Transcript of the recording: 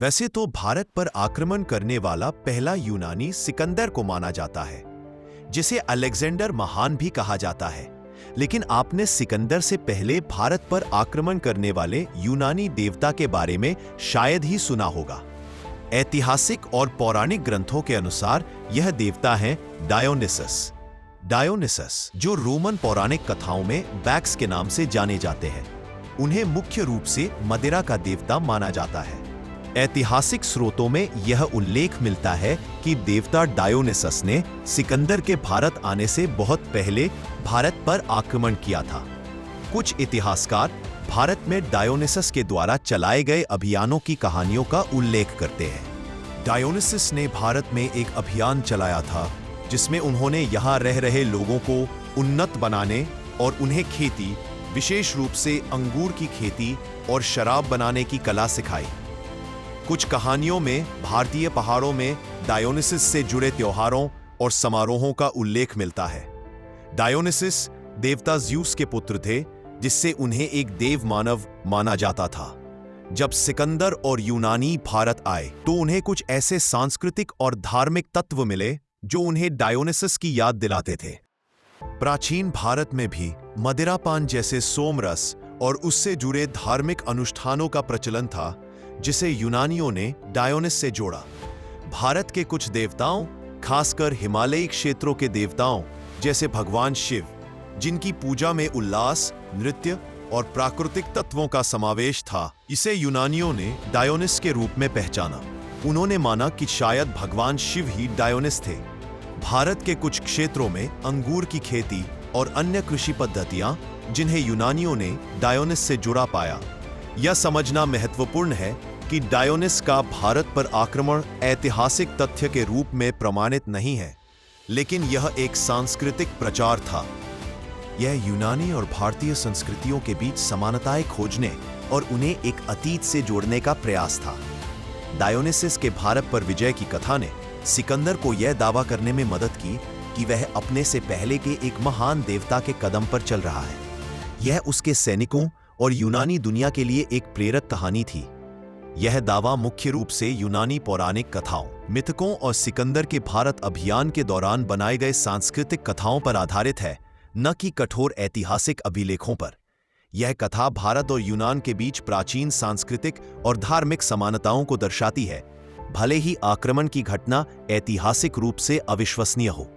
वैसे तो भारत पर आक्रमण करने वाला पहला यूनानी सिकंदर को माना जाता है, जिसे अलेक्जेंडर महान भी कहा जाता है। लेकिन आपने सिकंदर से पहले भारत पर आक्रमण करने वाले यूनानी देवता के बारे में शायद ही सुना होगा। ऐतिहासिक और पौराणिक ग्रंथों के अनुसार यह देवता है डायोनिसस। डायोनिसस, जो रोमन पौराणिक कथाओं में बैक्स के नाम से जाने जाते हैं, उन्हें मुख्य रूप से मदिरा का देवता माना जाता है। ऐतिहासिक स्रोतों में यह उल्लेख मिलता है कि देवता डायोनिसस ने सिकंदर के भारत आने से बहुत पहले भारत पर आक्रमण किया था। कुछ इतिहासकार भारत में डायोनिसस के द्वारा चलाए गए अभियानों की कहानियों का उल्लेख करते हैं। डायोनिसस ने भारत में एक अभियान चलाया था जिसमें उन्होंने यहाँ रह रहे लोगों को उन्नत बनाने और उन्हें खेती, विशेष रूप से अंगूर की खेती और शराब बनाने की कला सिखाई। कुछ कहानियों में भारतीय पहाड़ों में डायोनिसस से जुड़े त्योहारों और समारोहों का उल्लेख मिलता है। डायोनिसस देवता ज़्यूस के पुत्र थे, जिससे उन्हें एक देव मानव माना जाता था। जब सिकंदर और यूनानी भारत आए तो उन्हें कुछ ऐसे सांस्कृतिक और धार्मिक तत्व मिले जो उन्हें डायोनिसस की याद दिलाते थे। प्राचीन भारत में भी मदिरापान जैसे सोमरस और उससे जुड़े धार्मिक अनुष्ठानों का प्रचलन था, जिसे यूनानियों ने डायोनिस से जोड़ा। भारत के कुछ देवताओं, खासकर हिमालयी क्षेत्रों के देवताओं जैसे भगवान शिव, जिनकी पूजा में उल्लास, नृत्य और प्राकृतिक तत्वों का समावेश था, इसे यूनानियों ने डायोनिस के रूप में पहचाना। उन्होंने माना कि शायद भगवान शिव ही डायोनिस थे। भारत के कुछ क्षेत्रों में अंगूर की खेती और अन्य कृषि पद्धतियां, जिन्हें यूनानियों ने डायोनिस से जुड़ा पाया। यह समझना महत्वपूर्ण है कि डायोनिस का भारत पर आक्रमण ऐतिहासिक तथ्य के रूप में प्रमाणित नहीं है, लेकिन यह एक सांस्कृतिक प्रचार था। यह यूनानी और भारतीय संस्कृतियों के बीच समानताएं खोजने और उन्हें एक अतीत से जोड़ने का प्रयास था। डायोनिसस के भारत पर विजय की कथा ने सिकंदर को यह दावा करने में मदद की कि वह अपने से पहले के एक महान देवता के कदम पर चल रहा है। यह उसके सैनिकों और यूनानी दुनिया के लिए एक प्रेरक कहानी थी। यह दावा मुख्य रूप से यूनानी पौराणिक कथाओं, मिथकों और सिकंदर के भारत अभियान के दौरान बनाए गए सांस्कृतिक कथाओं पर आधारित है, न कि कठोर ऐतिहासिक अभिलेखों पर। यह कथा भारत और यूनान के बीच प्राचीन सांस्कृतिक और धार्मिक समानताओं को दर्शाती है, भले ही आक्रमण की घटना ऐतिहासिक रूप से अविश्वसनीय हो।